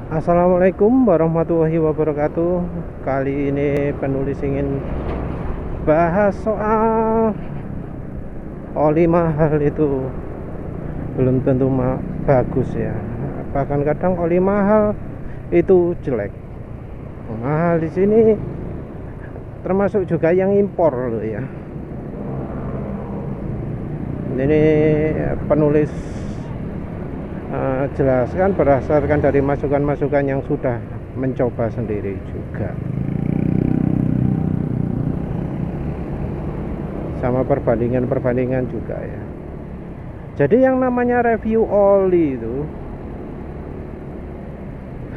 Assalamualaikum warahmatullahi wabarakatuh. Kali ini penulis ingin bahas soal oli mahal itu belum tentu bagus ya. Bahkan kadang oli mahal itu jelek. Mahal di sini termasuk juga yang impor loh ya. Ini penulis jelaskan berdasarkan dari masukan-masukan yang sudah mencoba sendiri juga, sama perbandingan juga ya. Jadi yang namanya review oli itu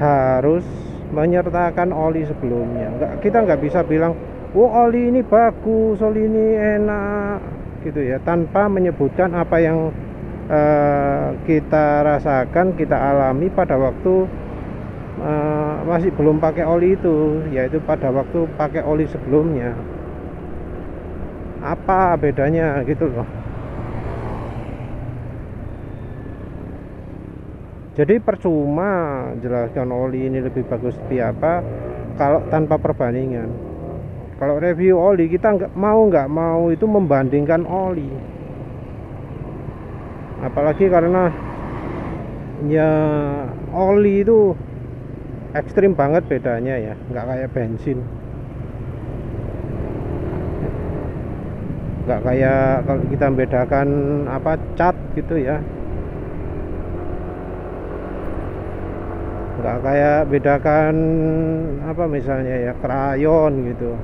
harus menyertakan oli sebelumnya. Kita nggak bisa bilang, oh oli ini bagus, oli ini enak gitu ya, tanpa menyebutkan apa yang kita rasakan, kita alami pada waktu masih belum pakai oli itu, yaitu pada waktu pakai oli sebelumnya. Apa bedanya gitu loh. Jadi percuma jelaskan oli ini lebih bagus seperti apa kalau tanpa perbandingan. Kalau review oli, kita nggak mau itu membandingkan oli, apalagi karena ya oli itu ekstrim banget bedanya ya, nggak kayak bensin, nggak kayak kalau kita membedakan apa cat gitu ya, nggak kayak bedakan apa misalnya ya krayon gitu.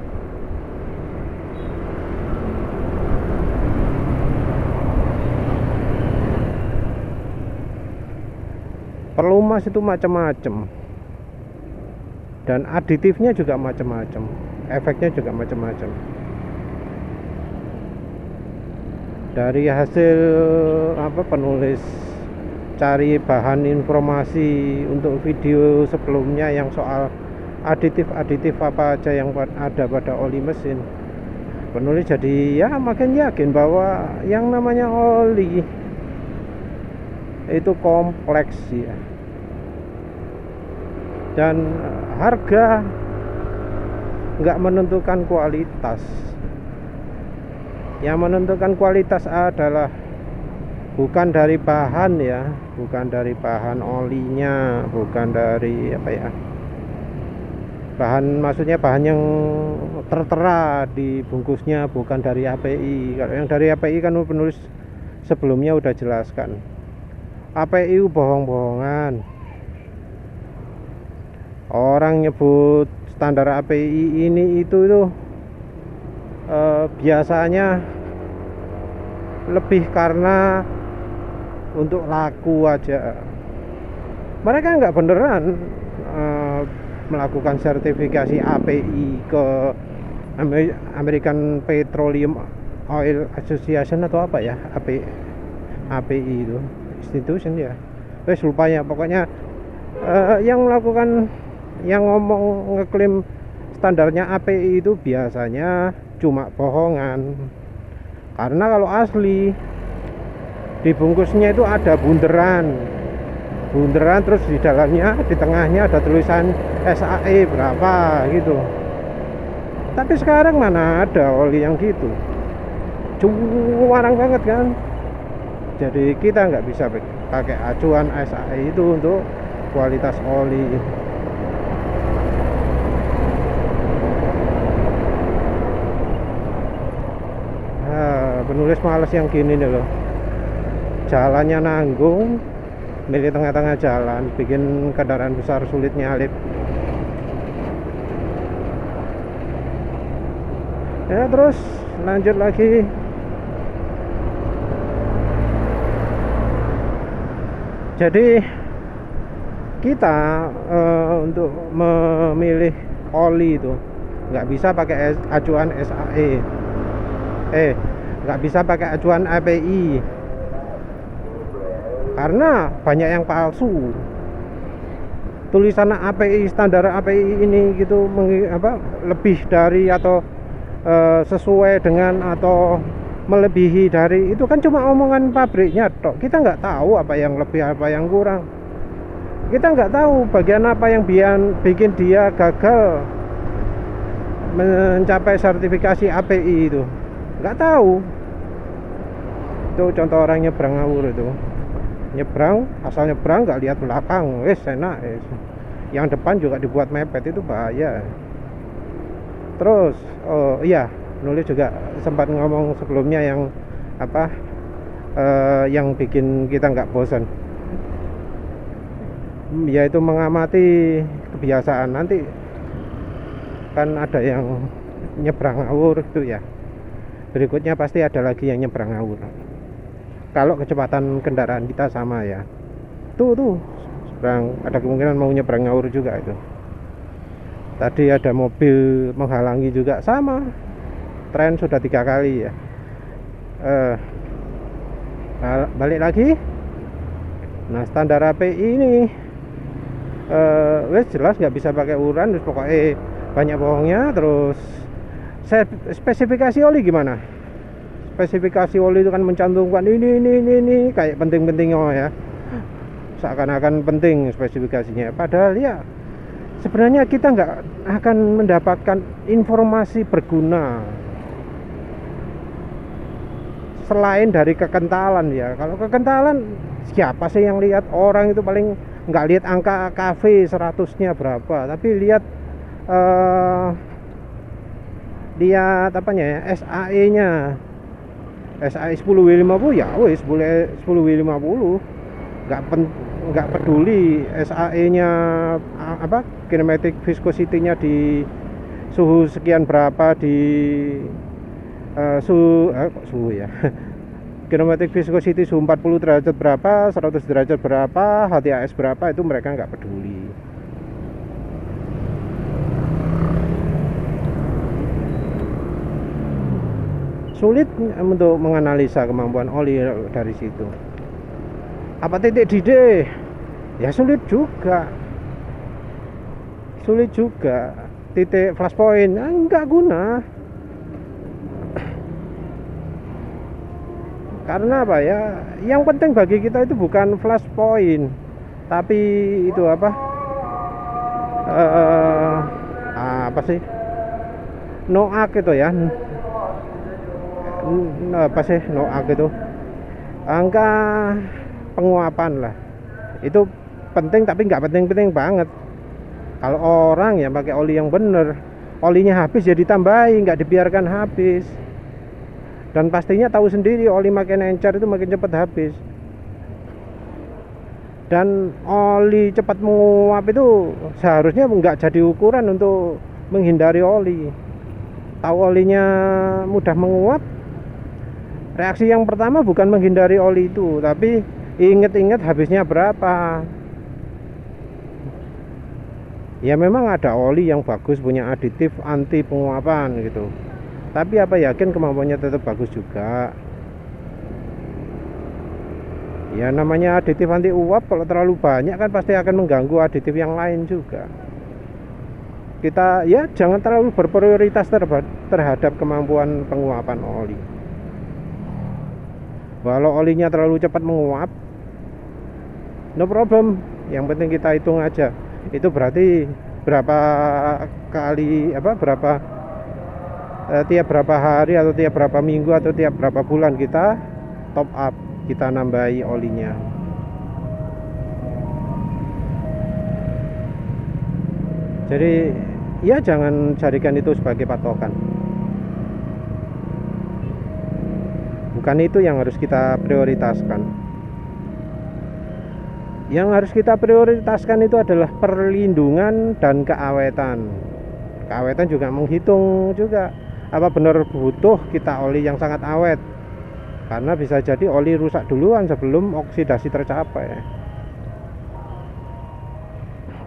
Pelumas itu macam-macam, dan aditifnya juga macam-macam, efeknya juga macam-macam. Dari hasil apa penulis cari bahan informasi untuk video sebelumnya yang soal aditif apa aja yang ada pada oli mesin, penulis jadi ya makin yakin bahwa yang namanya oli itu kompleks ya, dan harga nggak menentukan kualitas. Yang menentukan kualitas adalah bukan dari bahan ya, bukan dari bahan olinya, bukan dari apa ya, bahan, maksudnya bahan yang tertera di bungkusnya, bukan dari API. Kalau yang dari API kan penulis sebelumnya udah jelaskan, API bohong-bohongan. Orang nyebut standar API ini itu biasanya lebih karena untuk laku aja. Mereka nggak beneran melakukan sertifikasi API ke American Petroleum Oil Association atau apa ya, API itu institution ya, wes lupa ya, pokoknya yang melakukan, yang ngomong ngeklaim standarnya API itu biasanya cuma bohongan. Karena kalau asli di bungkusnya itu ada bunderan terus di dalamnya, di tengahnya ada tulisan SAE berapa gitu. Tapi sekarang mana ada oli yang gitu, cuarang banget kan. Jadi kita nggak bisa pakai acuan SAE itu untuk kualitas oli. Penulis males yang gini nih loh, jalannya nanggung, milih tengah-tengah jalan, bikin kendaraan besar sulit nyalip ya. Terus lanjut lagi, jadi kita untuk memilih oli itu nggak bisa pakai acuan SAE, nggak bisa pakai acuan API, karena banyak yang palsu. Tulisan API, standar API ini gitu lebih dari atau sesuai dengan atau melebihi dari itu kan cuma omongan pabriknya tok. Kita nggak tahu apa yang lebih apa yang kurang. kita nggak tahu bagian apa yang bikin dia gagal mencapai sertifikasi API itu, nggak tahu. Itu contoh orang nyebrang ngawur itu, nyebrang asal nyebrang nggak lihat belakang, wes enak wes. Yang depan juga dibuat mepet, itu bahaya. Terus oh iya, nulis juga sempat ngomong sebelumnya yang apa yang bikin kita nggak bosan, yaitu mengamati kebiasaan. Nanti kan ada yang nyebrang ngawur itu ya, berikutnya pasti ada lagi yang nyebrang ngawur kalau kecepatan kendaraan kita sama ya. Tuh seberang ada kemungkinan mau nyebrang ngawur juga itu. Tadi ada mobil menghalangi juga, sama tren sudah 3 kali ya. Balik lagi. Nah, standar API ini wes jelas nggak bisa pakai uran, terus pokoknya banyak bohongnya. Terus spesifikasi oli gimana? Spesifikasi oli itu kan mencantumkan ini kayak penting-penting ya, seakan-akan penting spesifikasinya, padahal ya sebenarnya kita nggak akan mendapatkan informasi berguna selain dari kekentalan ya. Kalau kekentalan, siapa sih yang lihat? Orang itu paling nggak lihat angka KV 100-nya berapa, tapi lihat lihat apanya ya, SAE-nya. SAE 10W50 ya wes boleh 10W50, nggak peduli SAE-nya apa, kinematic viscosity-nya di suhu sekian berapa, di suhu ya kinematic viscosity suhu 40 derajat berapa, 100 derajat berapa, HTAS berapa, itu mereka nggak peduli. Sulit untuk menganalisa kemampuan oli dari situ. Apa titik didih? Ya sulit juga. Titik flash point enggak guna. Karena apa ya? Yang penting bagi kita itu bukan flash point, tapi itu apa? Apa sih? NOAK itu ya. Apa sih NOAK itu? Angka penguapan lah. Itu penting, tapi nggak penting-penting banget. Kalau orang ya pakai oli yang bener, olinya habis ya ditambahi, nggak dibiarkan habis. Dan pastinya tahu sendiri oli makin encer itu makin cepat habis. Dan oli cepat menguap itu seharusnya nggak jadi ukuran untuk menghindari oli. Tahu olinya mudah menguap, reaksi yang pertama bukan menghindari oli itu, tapi inget-inget habisnya berapa. Ya memang ada oli yang bagus, punya aditif anti penguapan gitu, tapi apa yakin kemampuannya tetap bagus juga? Ya namanya aditif anti uap, kalau terlalu banyak kan pasti akan mengganggu aditif yang lain juga. Kita ya jangan terlalu berprioritas terhadap kemampuan penguapan oli. Walau olinya terlalu cepat menguap, no problem, yang penting kita hitung aja. Itu berarti berapa kali tiap berapa hari atau tiap berapa minggu atau tiap berapa bulan kita top up, kita nambahi olinya. Jadi ya jangan jadikan itu sebagai patokan. Bukan itu yang harus kita prioritaskan. Yang harus kita prioritaskan itu adalah perlindungan dan keawetan. Keawetan juga menghitung juga apa benar butuh kita oli yang sangat awet. Karena bisa jadi oli rusak duluan sebelum oksidasi tercapai.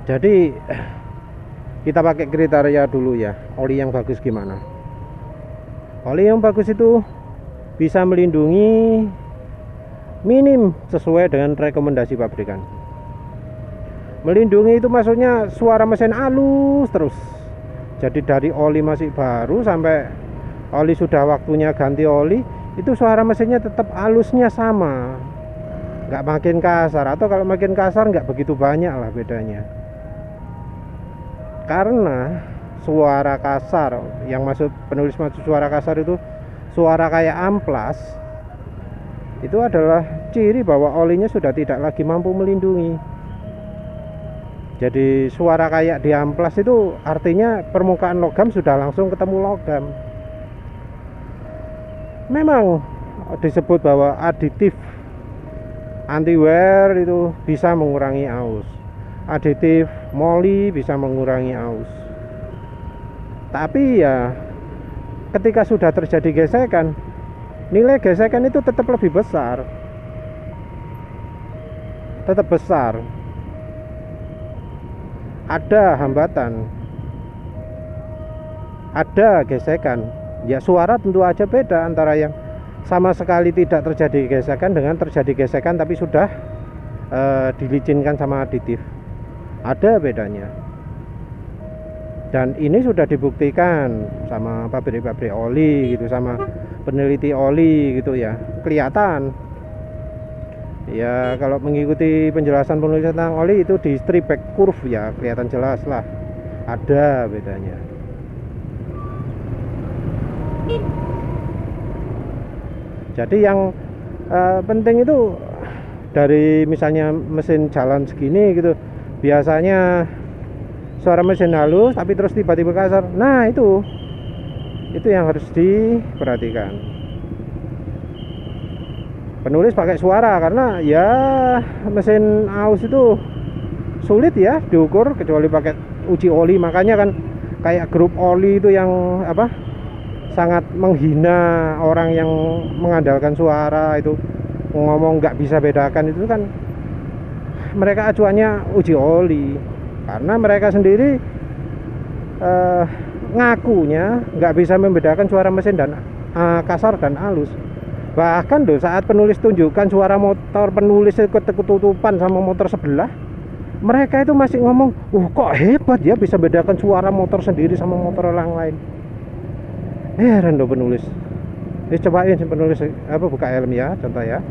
Jadi kita pakai kriteria dulu ya, oli yang bagus gimana. Oli yang bagus itu bisa melindungi minim sesuai dengan rekomendasi pabrikan. Melindungi itu maksudnya suara mesin halus terus. Jadi dari oli masih baru sampai oli sudah waktunya ganti oli, itu suara mesinnya tetap halusnya sama, nggak makin kasar, atau kalau makin kasar nggak begitu banyak lah bedanya. Karena suara kasar yang penulis maksud suara kasar itu suara kayak amplas, itu adalah ciri bahwa olinya sudah tidak lagi mampu melindungi. Jadi suara kayak di amplas itu artinya permukaan logam sudah langsung ketemu logam. Memang disebut bahwa aditif anti wear itu bisa mengurangi aus, aditif moly bisa mengurangi aus. Tapi ya ketika sudah terjadi gesekan, nilai gesekan itu tetap lebih besar, tetap besar. Ada hambatan, ada gesekan. Ya suara tentu aja beda antara yang sama sekali tidak terjadi gesekan dengan terjadi gesekan tapi sudah dilicinkan sama aditif. Ada bedanya. Dan ini sudah dibuktikan sama pabrik-pabrik oli gitu, sama peneliti oli gitu ya. Kelihatan. Ya kalau mengikuti penjelasan penulis tentang oli itu di strip back curve ya, kelihatan jelas lah. Ada bedanya. Jadi yang penting itu dari misalnya mesin jalan segini gitu, biasanya suara mesin halus tapi terus tiba-tiba kasar. Nah itu yang harus diperhatikan. Penulis pakai suara karena ya mesin aus itu sulit ya diukur kecuali pakai uji oli. Makanya kan kayak grup oli itu yang sangat menghina orang yang mengandalkan suara itu, ngomong nggak bisa bedakan, itu kan mereka acuannya uji oli karena mereka sendiri ngakunya nggak bisa membedakan suara mesin dan kasar dan halus. Bahkan saat penulis tunjukkan suara motor penulis ketutupan sama motor sebelah, mereka itu masih ngomong, kok hebat ya bisa bedakan suara motor sendiri sama motor orang lain. Heran penulis. Cobain penulis buka helm ya, contoh ya.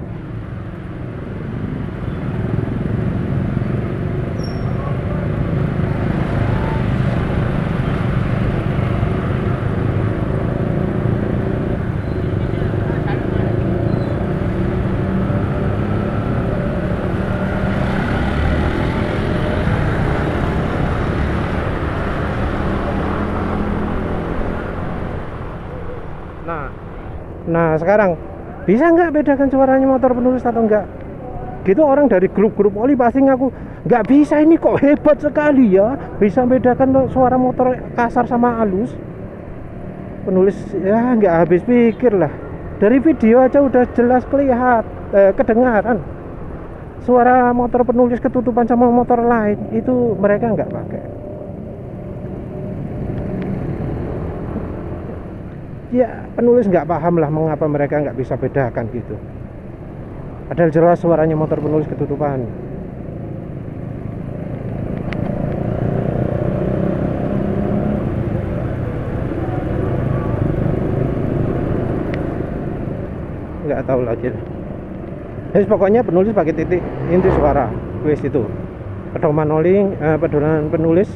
Nah sekarang bisa nggak bedakan suaranya motor penulis atau enggak? Gitu orang dari grup-grup oli pasti ngaku nggak bisa, ini kok hebat sekali ya bisa bedakan suara motor kasar sama halus. Penulis ya nggak habis pikir lah, dari video aja udah jelas kedengaran suara motor penulis ketutupan sama motor lain, itu mereka nggak pakai. Ya penulis nggak paham lah mengapa mereka nggak bisa bedakan gitu. Padahal jelas suaranya motor penulis ketutupan. Nggak tahu lagi. Jadi pokoknya penulis pakai titik inti suara, wis itu. Pedoman penulis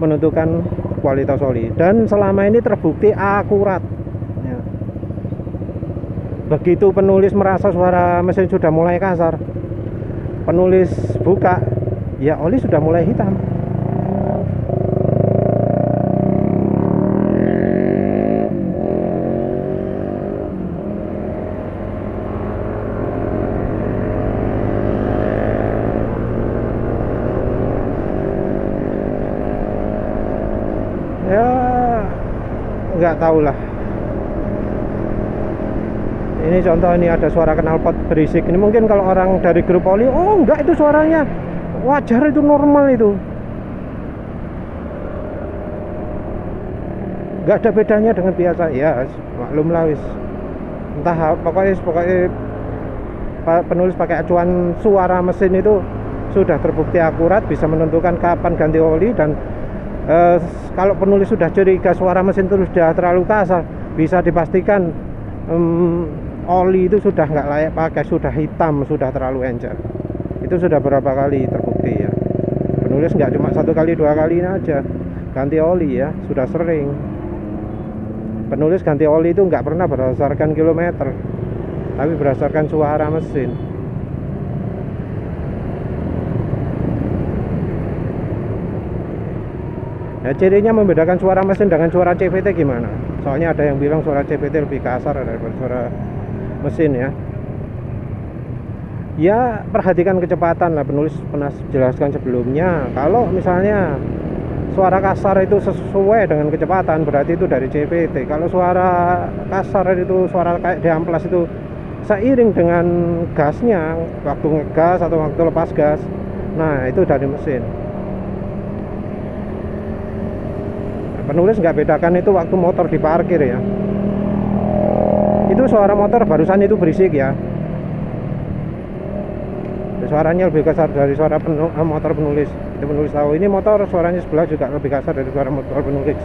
menentukan kualitas oli dan selama ini terbukti akurat. Begitu penulis merasa suara mesin sudah mulai kasar, penulis buka, ya oli sudah mulai hitam. Ya nggak tahu lah. Ini contoh, ini ada suara knalpot berisik. Ini mungkin kalau orang dari grup oli, oh enggak, itu suaranya wajar, itu normal, itu enggak ada bedanya dengan biasa. Ya maklum lah wis. Entah pokoknya penulis pakai acuan suara mesin itu sudah terbukti akurat, bisa menentukan kapan ganti oli. Dan kalau penulis sudah curiga suara mesin itu sudah terlalu kasar, bisa dipastikan oli itu sudah nggak layak pakai, sudah hitam, sudah terlalu encer. Itu sudah berapa kali terbukti ya. Penulis nggak cuma 1 kali 2 kali ini aja ganti oli ya, sudah sering. Penulis ganti oli itu nggak pernah berdasarkan kilometer, tapi berdasarkan suara mesin. Ya, cirinya membedakan suara mesin dengan suara CVT gimana? Soalnya ada yang bilang suara CVT lebih kasar daripada suara mesin ya. Ya, perhatikan kecepatan lah, penulis pernah jelaskan sebelumnya. Kalau misalnya suara kasar itu sesuai dengan kecepatan, berarti itu dari CVT. Kalau suara kasar itu, suara kayak di amplas itu seiring dengan gasnya, waktu ngegas atau waktu lepas gas, nah itu dari mesin. Penulis nggak bedakan itu waktu motor diparkir ya. Itu suara motor barusan itu berisik ya. Suaranya lebih kasar dari suara motor penulis. Itu penulis tahu. Ini motor suaranya sebelah juga lebih kasar dari suara motor penulis.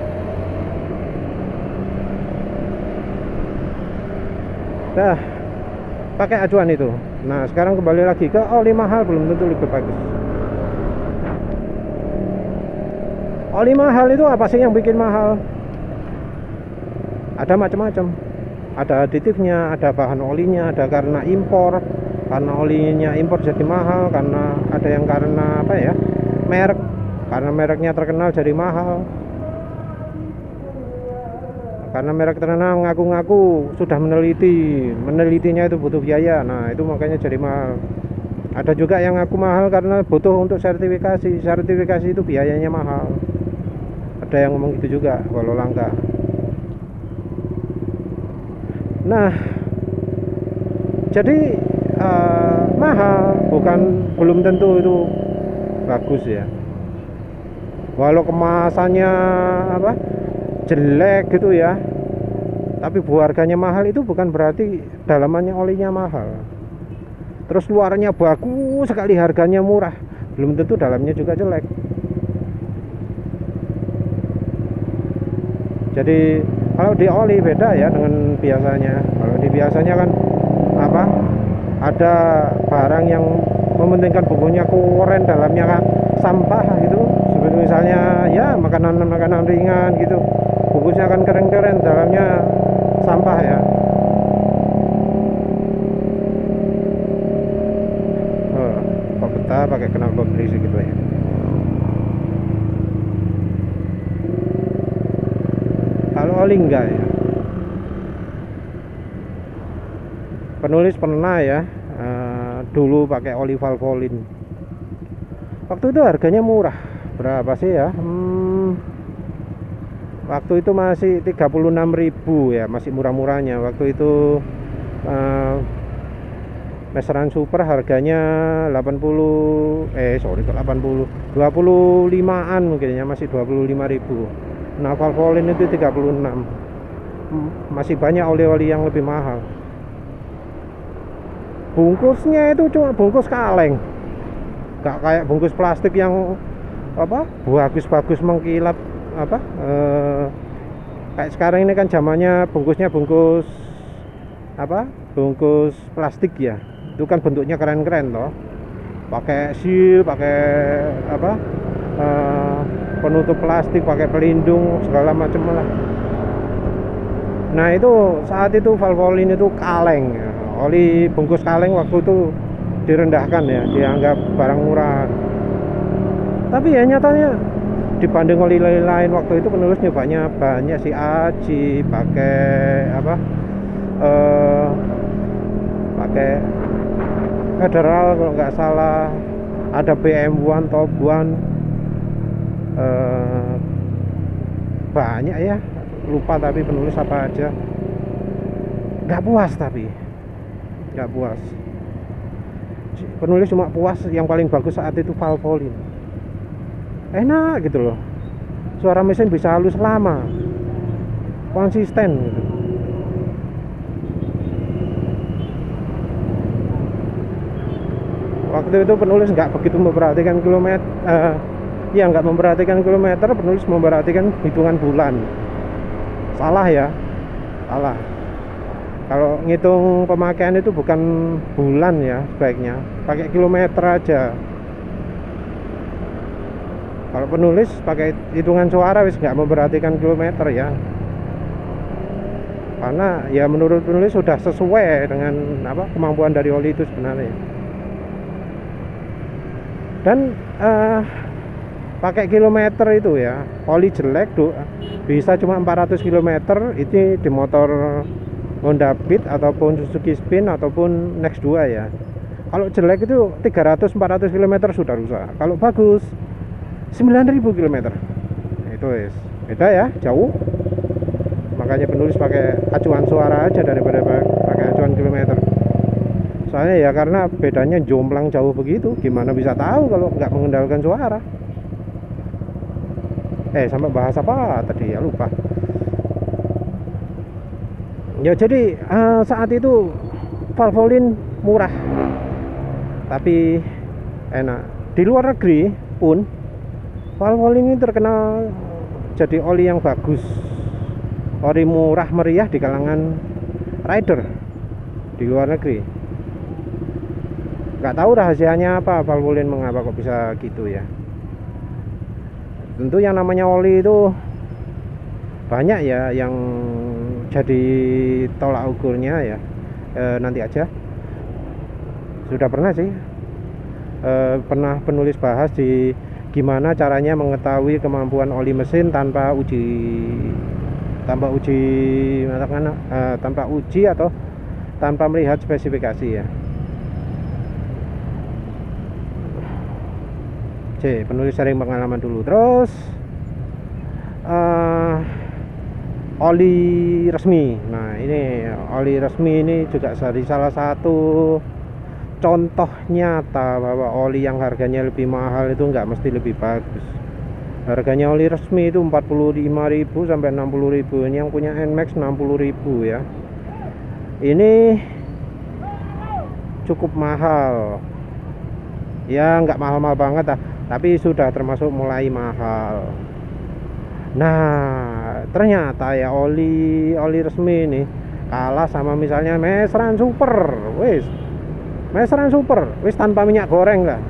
Nah, pakai acuan itu. Nah, sekarang kembali lagi ke oli mahal belum tentu lebih bagus. Oli mahal itu apa sih yang bikin mahal? Ada macam-macam. Ada aditifnya, ada bahan olinya, ada karena impor. Karena olinya impor jadi mahal, karena ada yang karena apa ya? Merek. Karena mereknya terkenal jadi mahal. Karena merek terkenal ngaku-ngaku sudah menelitinya itu butuh biaya. Nah, itu makanya jadi mahal. Ada juga yang ngaku mahal karena butuh untuk sertifikasi. Sertifikasi itu biayanya mahal. Ada yang ngomong gitu juga walau langka. Nah, jadi mahal belum tentu itu bagus ya. Walau kemasannya apa jelek gitu ya, tapi harganya mahal itu bukan berarti dalamannya olinya mahal. Terus luarnya bagus sekali, harganya murah, belum tentu dalamnya juga jelek. Jadi kalau di oli beda ya dengan biasanya. Kalau di biasanya kan apa? Ada barang yang mementingkan bumbunya keren, dalamnya kan sampah gitu. Seperti misalnya ya makanan ringan gitu. Bungkusnya kan keren-keren, dalamnya sampah ya. Oh, kok betah pakai knalpot berisik gitu ya. Kalau oli enggak ya. Penulis pernah ya dulu pakai oli Valvoline. Waktu itu harganya murah. Berapa sih ya? Waktu itu masih 36.000 ya, masih murah-murahnya. Waktu itu meseran super harganya 25-an mungkinnya, masih 25.000. Nah, Valvoline itu 36. Masih banyak oli-oli yang lebih mahal. Bungkusnya itu cuma bungkus kaleng, nggak kayak bungkus plastik yang apa bagus-bagus mengkilap apa kayak sekarang ini kan zamannya bungkusnya bungkus apa bungkus plastik ya, itu kan bentuknya keren-keren toh, pakai seal, pakai apa penutup plastik, pakai pelindung segala macam lah. Nah, itu saat itu Valvoline itu kaleng ya. Oli bungkus kaleng waktu itu direndahkan ya, dianggap barang murah. Tapi ya nyatanya dibanding oli lain waktu itu penulis nyobanya banyak si Aji, pakai apa pakai Federal kalau nggak salah, ada BM1, Top One, banyak ya, lupa tapi penulis apa aja. Nggak puas tapi nggak puas. Penulis cuma puas yang paling bagus saat itu Valvoline. Enak gitu loh, suara mesin bisa halus lama, konsisten gitu. Waktu itu penulis nggak begitu memperhatikan kilometer, ya nggak memperhatikan kilometer, penulis memperhatikan hitungan bulan. Salah ya, salah. Kalau ngitung pemakaian itu bukan bulan ya, sebaiknya pakai kilometer aja. Kalau penulis pakai hitungan suara wis nggak memperhatikan kilometer ya, karena ya menurut penulis sudah sesuai dengan apa kemampuan dari oli itu sebenarnya. Dan pakai kilometer itu ya, oli jelek tuh bisa cuma 400 km itu di motor Honda Beat ataupun Suzuki Spin ataupun Next 2 ya. Kalau jelek itu 300-400 km sudah rusak. Kalau bagus 9.000 km. Itu wis beda ya, jauh. Makanya penulis pakai acuan suara aja daripada pakai acuan kilometer. Soalnya ya karena bedanya jomplang jauh begitu, gimana bisa tahu kalau nggak mengendalikan suara. Sampai bahas apa tadi ya, lupa. Ya jadi saat itu Valvoline murah tapi enak. Di luar negeri pun Valvoline ini terkenal jadi oli yang bagus, oli murah meriah di kalangan rider di luar negeri. Nggak tahu rahasianya apa Valvoline, mengapa kok bisa gitu ya. Tentu yang namanya oli itu banyak ya yang jadi tolak ukurnya ya. Nanti aja. Sudah pernah sih pernah penulis bahas di gimana caranya mengetahui kemampuan oli mesin tanpa uji atau tanpa melihat spesifikasi ya. Penulis sharing pengalaman dulu. Terus oli resmi. Nah ini oli resmi ini juga dari salah satu contoh nyata bahwa oli yang harganya lebih mahal itu nggak mesti lebih bagus. Harganya oli resmi itu 45.000 sampai 60.000. Ini yang punya NMAX 60.000 ya. Ini cukup mahal ya, nggak mahal-mahal banget lah, tapi sudah termasuk mulai mahal. Nah ternyata ya oli resmi ini kalah sama misalnya Mesran Super. Mesran Super wis tanpa minyak goreng lah,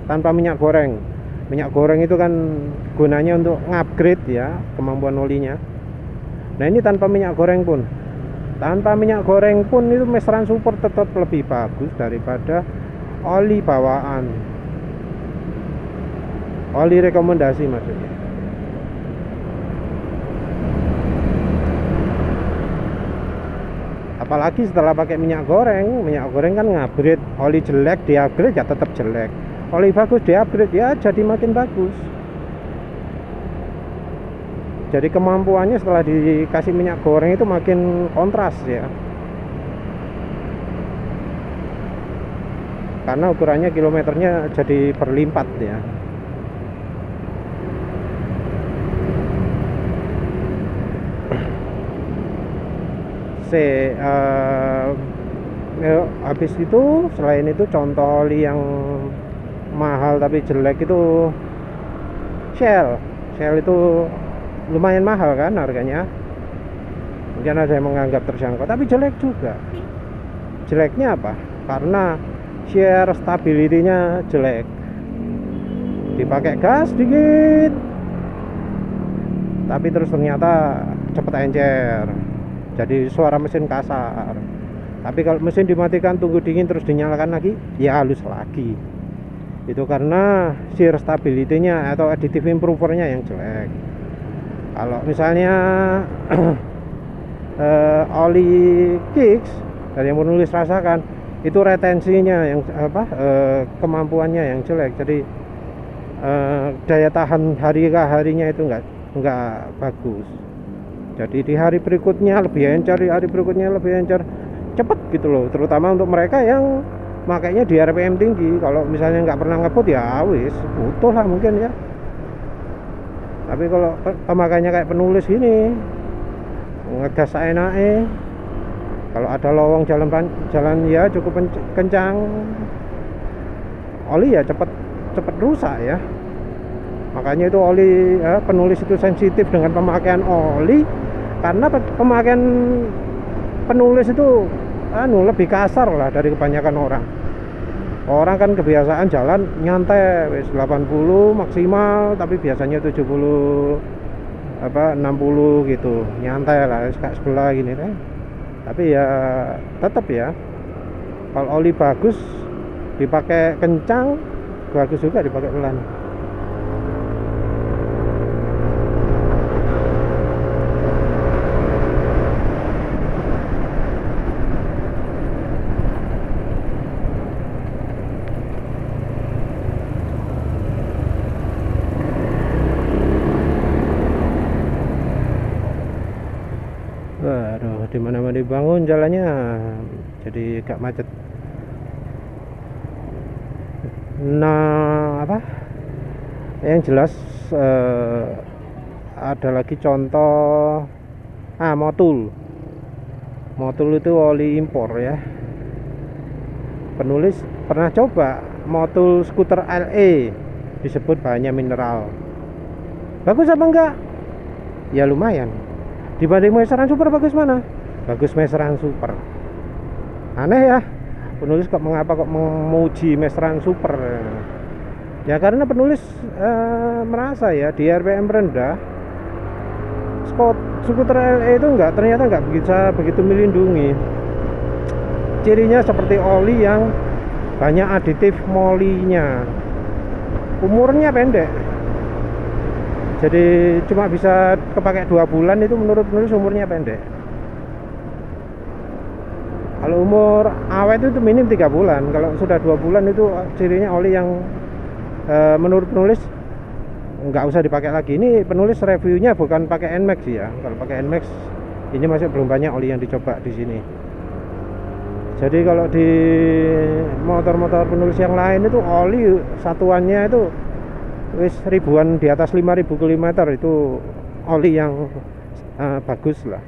tanpa minyak goreng. Minyak goreng itu kan gunanya untuk ngupgrade ya kemampuan olinya. Nah ini tanpa minyak goreng pun itu Mesran Super tetap lebih bagus daripada oli bawaan, oli rekomendasi maksudnya. Apalagi setelah pakai minyak goreng kan ngupgrade. Oli jelek di-upgrade ya tetap jelek, oli bagus di-upgrade ya jadi makin bagus. Jadi kemampuannya setelah dikasih minyak goreng itu makin kontras ya, karena ukurannya kilometernya jadi berlipat ya. Habis itu selain itu contoh oli yang mahal tapi jelek itu Shell itu lumayan mahal kan harganya. Mungkin ada yang menganggap terjangkau, tapi jelek juga. Jeleknya apa? Karena share stability-nya jelek. Dipakai gas dikit tapi terus ternyata cepet encer, jadi suara mesin kasar. Tapi kalau mesin dimatikan, tunggu dingin, terus dinyalakan lagi, ya halus lagi. Itu karena shear stability-nya atau additive improver-nya yang jelek. Kalau misalnya oli kicks dari yang penulis rasakan, itu retensinya yang kemampuannya yang jelek. Jadi daya tahan hari ke harinya itu nggak bagus. Jadi di hari berikutnya lebih encer, di hari berikutnya lebih encer, cepet gitu loh. Terutama untuk mereka yang makanya di RPM tinggi. Kalau misalnya nggak pernah ngebut ya wis butuh lah mungkin ya. Tapi kalau pemakainya kayak penulis gini, ngegas enake, kalau ada lowong jalan ya cukup kencang, oli ya cepet rusak ya. Makanya itu oli penulis itu sensitif dengan pemakaian oli, karena pemakaian penulis itu lebih kasar lah dari kebanyakan orang. Orang kan kebiasaan jalan nyantai wis 80 maksimal, tapi biasanya 70 60 gitu. Nyantai lah kayak sebelah gini kan. Tapi ya tetap ya, kalau oli bagus dipakai kencang, bagus juga dipakai pelan. Waduh, dimana-mana dibangun jalannya jadi gak macet. Nah, yang jelas ada lagi contoh Motul. Motul itu oli impor ya. Penulis pernah coba Motul skuter LE, disebut bahannya mineral. Bagus apa enggak? Ya lumayan. Dibanding Masteran Super bagus mana? Bagus Masteran Super. Aneh ya, penulis mengapa kok memuji Masteran Super? Ya karena penulis merasa ya di RPM rendah skuter LE itu ternyata nggak bisa begitu melindungi. Cirinya seperti oli yang banyak aditif molinya, umurnya pendek. Jadi cuma bisa kepakai 2 bulan, itu menurut penulis umurnya pendek. Kalau umur awet itu minim 3 bulan. Kalau sudah 2 bulan itu cirinya oli yang menurut penulis nggak usah dipakai lagi. Ini penulis reviewnya bukan pakai NMAX ya. Kalau pakai NMAX ini masih belum banyak oli yang dicoba di sini. Jadi kalau di motor-motor penulis yang lain itu oli satuannya itu wis ribuan, di atas 5.000 km itu oli yang bagus lah.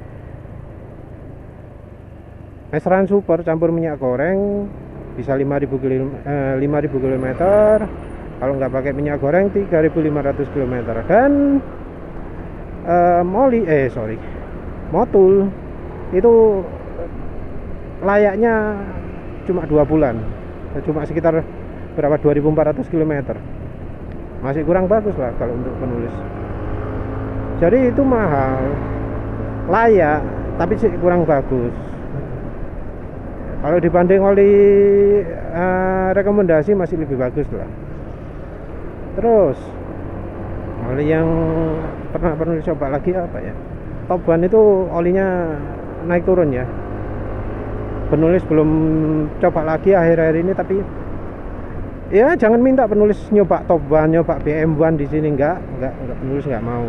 Masteran Super campur minyak goreng bisa 5.000 km. Kalau nggak pakai minyak goreng 3.500 km. Dan Motul itu layaknya cuma 2 bulan, cuma sekitar 2.400 km. Masih kurang bagus lah kalau untuk penulis. Jadi itu mahal, layak, tapi sih kurang bagus. Kalau dibanding oli rekomendasi masih lebih bagus lah. Terus oli yang pernah penulis coba lagi apa ya? Top One itu olinya naik turun ya. Penulis belum coba lagi akhir-akhir ini, tapi ya jangan minta penulis nyoba Top One, nyoba BM1 di sini, enggak, penulis nggak mau.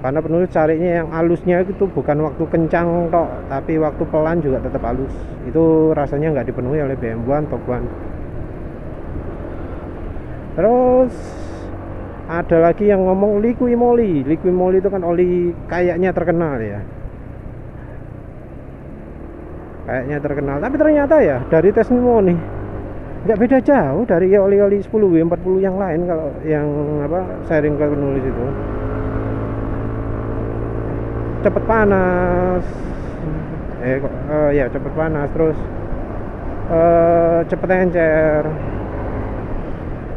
Karena penulis carinya yang halusnya itu bukan waktu kencang tok, tapi waktu pelan juga tetap halus. Itu rasanya nggak dipenuhi oleh BM1 Top One. Terus ada lagi yang ngomong Liqui Moly. Liqui Moly itu kan oli kayaknya terkenal ya. Kayaknya terkenal, tapi ternyata ya dari testimoni nggak beda jauh dari oli-oli 10W40 yang lain. Kalau yang sharing ke penulis itu cepet panas, cepet panas, terus cepet encer.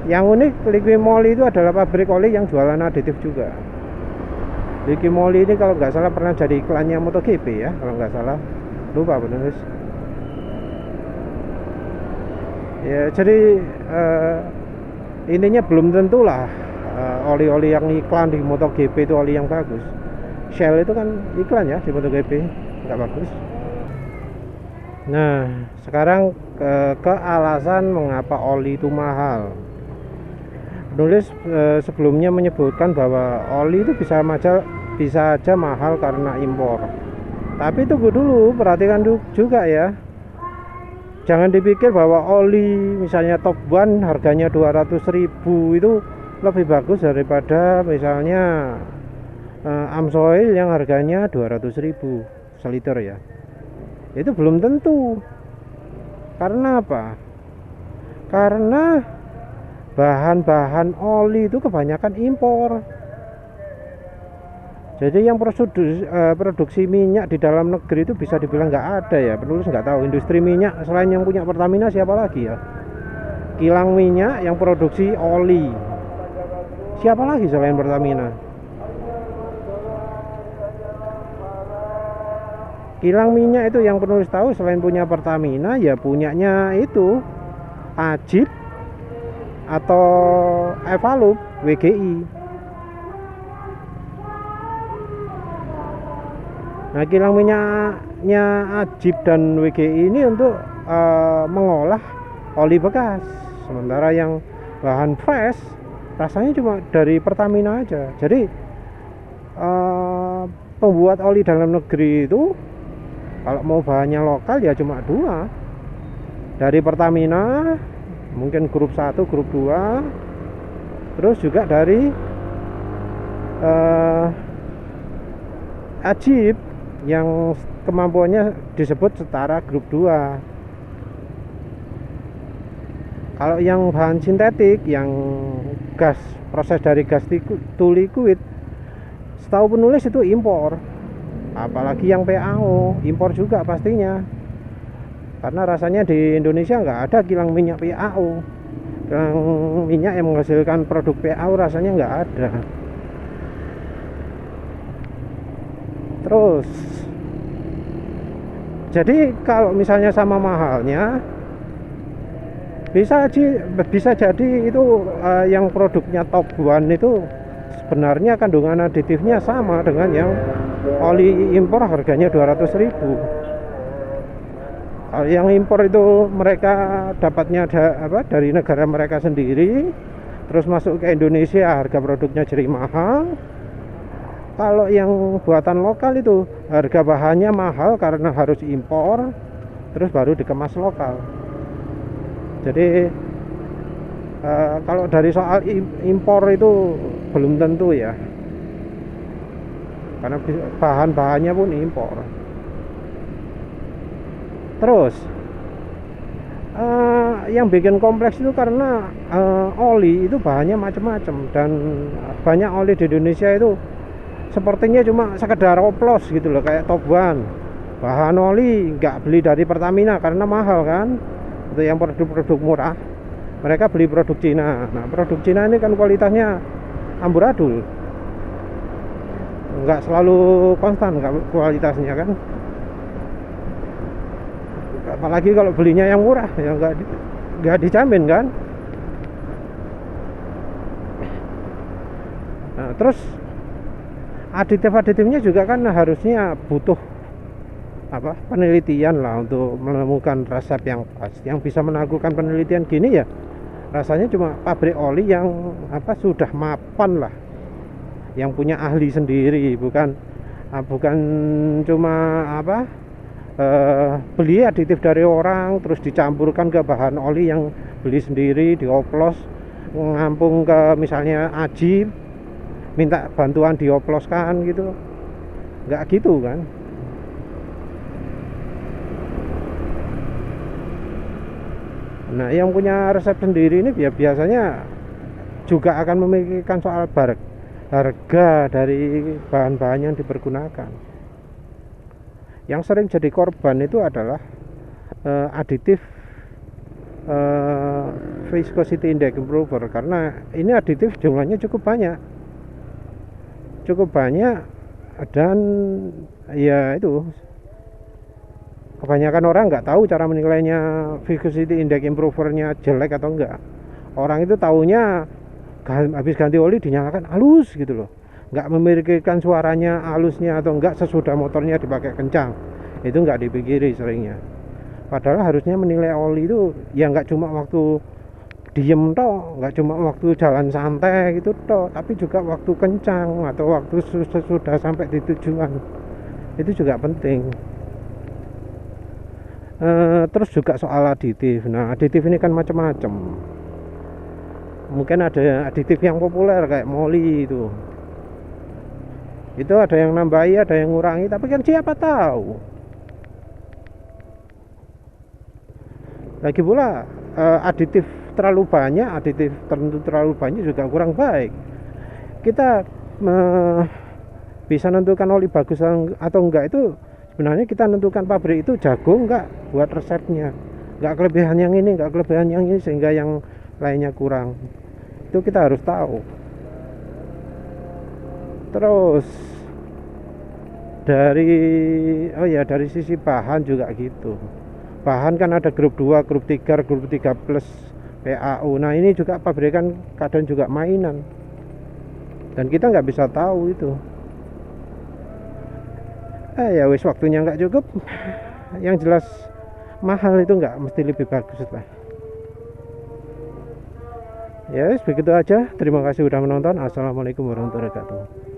Yang unik Liqui Moly itu adalah pabrik oli yang jualan aditif juga. Liqui Moly ini kalau nggak salah pernah jadi iklannya MotoGP ya, kalau nggak salah, lupa penulis. Ya jadi intinya belum tentulah oli-oli yang iklan di MotoGP itu oli yang bagus. Shell itu kan iklan ya di MotoGP, nggak bagus. Nah sekarang ke alasan mengapa oli itu mahal. Penulis sebelumnya menyebutkan bahwa oli itu bisa aja mahal karena impor. Tapi tunggu dulu, perhatikan juga ya. Jangan dipikir bahwa oli misalnya Top One harganya 200.000 itu lebih bagus daripada misalnya Amsoil yang harganya 200.000 seliter ya. Itu belum tentu. Karena apa? Karena bahan-bahan oli itu kebanyakan impor. Jadi yang produksi minyak di dalam negeri itu bisa dibilang nggak ada ya. Penulis nggak tahu industri minyak selain yang punya Pertamina siapa lagi ya. Kilang minyak yang produksi oli, siapa lagi selain Pertamina? Kilang minyak itu yang penulis tahu selain punya Pertamina ya punyanya itu Ajib atau Evalup WGI. Nah, kilang minyaknya Ajib dan WGI ini untuk mengolah oli bekas. Sementara yang bahan fresh rasanya cuma dari Pertamina aja. Jadi pembuat oli dalam negeri itu kalau mau bahannya lokal ya cuma dua, dari Pertamina mungkin grup 1, grup 2, terus juga dari Ajib yang kemampuannya disebut setara grup 2. Kalau yang bahan sintetik, yang gas, proses dari gas to liquid, setahu penulis itu impor. Apalagi yang PAO, impor juga pastinya. Karena rasanya di Indonesia nggak ada kilang minyak PAO. Kilang minyak yang menghasilkan produk PAO rasanya nggak ada. Terus, jadi kalau misalnya sama mahalnya, bisa jadi itu yang produknya top one itu sebenarnya kandungan aditifnya sama dengan yang oli impor harganya 200.000. Kalau yang impor itu mereka dapatnya dari negara mereka sendiri, terus masuk ke Indonesia harga produknya jadi mahal. Kalau yang buatan lokal itu harga bahannya mahal karena harus impor, terus baru dikemas lokal. Jadi kalau dari soal impor itu belum tentu ya, karena bahan-bahannya pun impor. Terus yang bikin kompleks itu karena oli itu bahannya macam-macam, dan banyak oli di Indonesia itu sepertinya cuma sekedar oplos gitu loh, kayak Top One. Bahan oli nggak beli dari Pertamina karena mahal kan. Untuk yang produk-produk murah mereka beli produk Cina. Nah, produk Cina ini kan kualitasnya amburadul, nggak selalu konstan kualitasnya kan. Apalagi kalau belinya yang murah ya nggak dijamin kan. Nah, terus aditif-aditifnya juga kan harusnya butuh penelitian lah untuk menemukan resep yang pas, yang bisa menaklukkan penelitian gini ya. Rasanya cuma pabrik oli yang sudah mapan lah, yang punya ahli sendiri, bukan cuma beli aditif dari orang terus dicampurkan ke bahan oli yang beli sendiri, dioplos, ngampung ke misalnya Ajib, minta bantuan dioploskan gitu. Nggak gitu kan. Nah, yang punya resep sendiri ini biasanya juga akan memikirkan soal harga dari bahan-bahan yang dipergunakan. Yang sering jadi korban itu adalah aditif viscosity index improver, karena ini aditif jumlahnya cukup banyak dan ya itu kebanyakan orang nggak tahu cara menilainya viscosity index improvernya jelek atau enggak. Orang itu taunya habis ganti oli dinyalakan halus gitu loh, nggak memikirkan suaranya halusnya atau enggak sesudah motornya dipakai kencang. Itu nggak dipikiri seringnya. Padahal harusnya menilai oli itu ya nggak cuma waktu diem toh, nggak cuma waktu jalan santai gitu toh, tapi juga waktu kencang atau waktu sudah sampai di tujuan. Itu juga penting. Terus juga soal aditif. Nah, aditif ini kan macam-macam. Mungkin ada aditif yang populer kayak moli itu ada yang nambahi, ada yang ngurangi, tapi kan siapa tahu. Lagi pula aditif terlalu banyak, aditif tertentu terlalu banyak juga kurang baik. Kita bisa nentukan oli bagus atau enggak itu sebenarnya kita nentukan pabrik itu jago enggak buat resepnya, enggak kelebihan yang ini, enggak kelebihan yang ini sehingga yang lainnya kurang. Itu kita harus tahu. Terus dari sisi bahan juga gitu. Bahan kan ada grup 2, grup 3, grup 3 plus PAU. Nah ini juga pabrikan kadang juga mainan dan kita nggak bisa tahu itu. Ya wis, waktunya nggak cukup. Yang jelas mahal itu nggak mesti lebih bagus lah. Ya wis, begitu aja. Terima kasih udah menonton. Assalamualaikum warahmatullahi wabarakatuh.